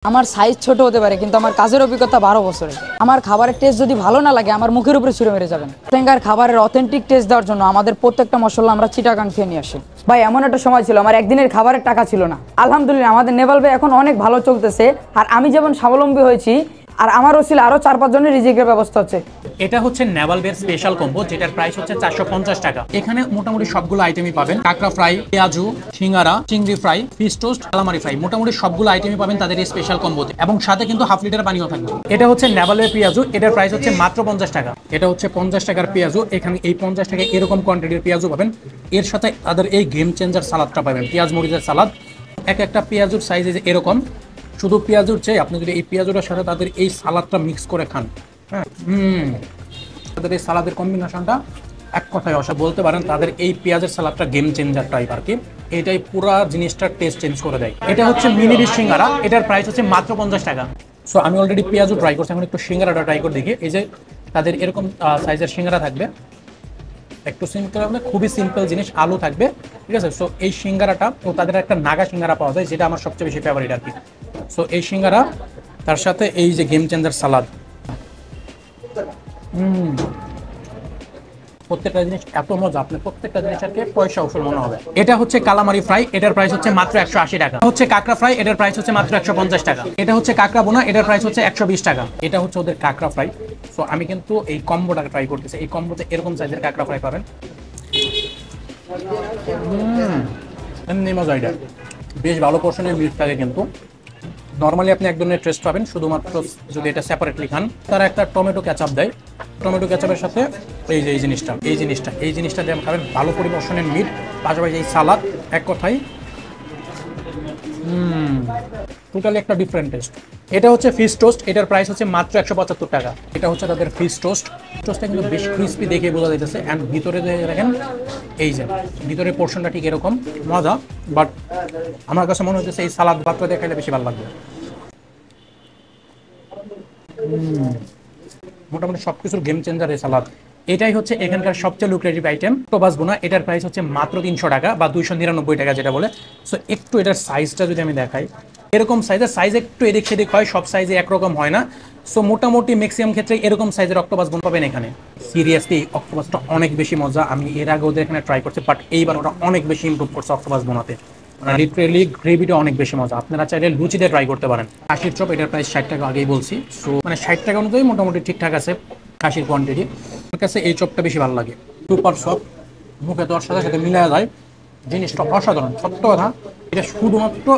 আমার সাইজ ছোট হতে পারে কিন্তু আমার কাজের অভিজ্ঞতা 12 বছরের। আমার খাবারের টেস্ট যদি ভালো না লাগে আমার মুখের উপরে ছুঁড়ে মেরে যাবেন। টেঙ্গার খাবারের অথেন্টিক টেস্ট দেওয়ার জন্য আমাদের প্রত্যেকটা মশলা আমরা চিটাগাং থেকে নিয়ে আসি। ভাই এমন একটা সময় ছিল আমার একদিনের খাবারের টাকা ছিল না। আলহামদুলিল্লাহ আমাদের নেভাল ভাই এখন অনেক ভালো চলতেছে। আর আমি যেমন স্বাবলম্বী হয়েছি আর আমারও ছিল আরো 4-5 জনের রিজিকের ব্যবস্থা হচ্ছে। এটা হচ্ছে নেভাল বের স্পেশাল কম্বো, যেটার প্রাইস হচ্ছে 450 টাকা। এখানে মোটামুটি সবগুলো আইটেমই পাবেন। কাঁকড়া ফ্রাই, পেঁয়াজু, সিঙ্গারা, চিংড়ি fry, fish toast, calamari fry, মোটামুটি সবগুলো আইটেমই পাবেন তাদের এই স্পেশাল কম্বোতে, এবং সাথে কিন্তু হাফ লিটার পানিও থাকবে। এটা হচ্ছে নেভাল বের পেঁয়াজু, এটার প্রাইস হচ্ছে মাত্র 50 টাকা। এটা হচ্ছে 50 টাকার পেঁয়াজু। এখানে এই 50 টাকায় এরকম কোয়ান্টিটির পেঁয়াজু পাবেন। এর সাথে তাদের এই গেম চেঞ্জার সালাদটা পাবেন, পেঁয়াজ মরিচের সালাদ। একটা পেঁয়াজুর সাইজ এরকম, শুধু পেঁয়াজুর চেয়ে আপনি যদি এই পেঁয়াজুটার সাথে তাদের এই সালাদটা মিক্স করে খান, হ্যাঁ তাদের এই সালাদের কম্বিনেশনটা এক কথায় বলতে পারেন তাদের এই পেঁয়াজের সালাদটা গেম চেঞ্জার টাইপ আর কি। এটাই পুরো জিনিসটার টেস্ট চেঞ্জ করে দেয়। এটা হচ্ছে মিনি ডিশ সিঙ্গারা, এটার প্রাইস হচ্ছে মাত্র 50 টাকা। সো আমি অলরেডি পেঁয়াজও ট্রাই করছি, এখন একটু সিঙ্গারাটা ট্রাই করে দেখি। এই যে তাদের এরকম সাইজের সিঙ্গারা থাকবে, একটু সিম্পল হবে, খুবই সিম্পল জিনিস, আলু থাকবে, ঠিক আছে। সো এই সিঙ্গারাটা ও তাদের একটা নাগা সিঙ্গারা পাওয়া যায়, যেটা আমার সবচেয়ে বেশি ফেভারিট আর কি। সো এই সিঙ্গারা তার সাথে এই যে গেম চেঞ্জার সালাদ, প্রত্যেকটা জিনিস এত মজা, আপনি প্রত্যেকটা জিনিসকে পয়সা উসুল মনে হবে। এটা হচ্ছে কালামারি ফ্রাই, এটার প্রাইস হচ্ছে মাত্র 180 টাকা। হচ্ছে কাঁকড়া ফ্রাই, এটার প্রাইস হচ্ছে মাত্র 150 টাকা। এটা হচ্ছে কাঁকড়া বোনা, এটার প্রাইস হচ্ছে 120 টাকা। এটা হচ্ছে ওদের কাঁকড়া ফ্রাই। সো আমি কিন্তু এই কম্বোটা ট্রাই করতেছি। এই কম্বোতে এরকম সাইজের কাঁকড়া ফ্রাই পাবেন। এমনি মজা, এটা বেশ ভালো পোর্শনের মিট থাকে কিন্তু। নর্মালি আপনি এক ধরনের টেস্ট পাবেন শুধুমাত্র যদি এটা সেপারেটলি খান। তারা একটা টমেটো ক্যাচাপ দেয়, টমেটো ক্যাচাপের সাথে এই যে এই জিনিসটা দিয়ে খাবেন। ভালো পরিবেশনের মিট, পাশাপাশি এই সালাদ, এক কথাই টোটালি একটা ডিফারেন্ট টেস্ট। এটা হচ্ছে ফিশ টোস্ট, এটার প্রাইস হচ্ছে মাত্র 175 টাকা। এটা হচ্ছে তাদের ফিশ টোস্ট। টোস্টটা কিন্তু বেশ ক্রিস্পি দেখে বোঝা যাইতেছে। অ্যান্ড ভিতরে দেখেন এই যে ভিতরের পোর্শনটা ঠিক এরকম মজা, বাট আমার কাছে মনে হচ্ছে এই সালাদ ভাতটা দিয়ে খাইলে বেশি ভালো লাগবে। মোটামুটি সবকিছুর গেম চেঞ্জার এই সালাদ। এটাই হচ্ছে এখানকার সবচেয়ে লুক্রেটিভ আইটেম, অক্টোপাস বোনা। এটার প্রাইস হচ্ছে মাত্র 300 টাকা বা 299 টাকা যেটা বলে। সো একটু এটার সাইজটা যদি আমি দেখাই, এরকম সাইজ একটু এদিক সেদিক হয়, সব সাইজে একরকম হয় না। সো মোটামুটি ম্যাক্সিমাম ক্ষেত্রে এরকম সাইজের অক্টোপাস বোনা পাবেন এখানে। সিরিয়াসলি অক্টোপাসটা অনেক বেশি মজা। আমি এর আগে ওদের এখানে ট্রাই করছি, বাট এইবার ওটা অনেক বেশি ইমপ্রুভ করছে অক্টোপাস বোনাতে। লিটারেলি গ্রেভিটা অনেক বেশি মজা। আপনারা চাইলে লুচিতে ট্রাই করতে পারেন। খাসির চপ, এটার প্রাইস 60 টাকা, আগেই বলছি। সো 60 টাকা অনুযায়ী মোটামুটি ঠিকঠাক আছে খাসির কোয়ান্টিটি। আমার কাছে এই চপটা বেশি ভালো লাগে, সুপার সফট, মুখে দেওয়ার সাথে সাথে মিলা যায়, জিনিসটা অসাধারণ। সত্য কথা, এটা শুধুমাত্র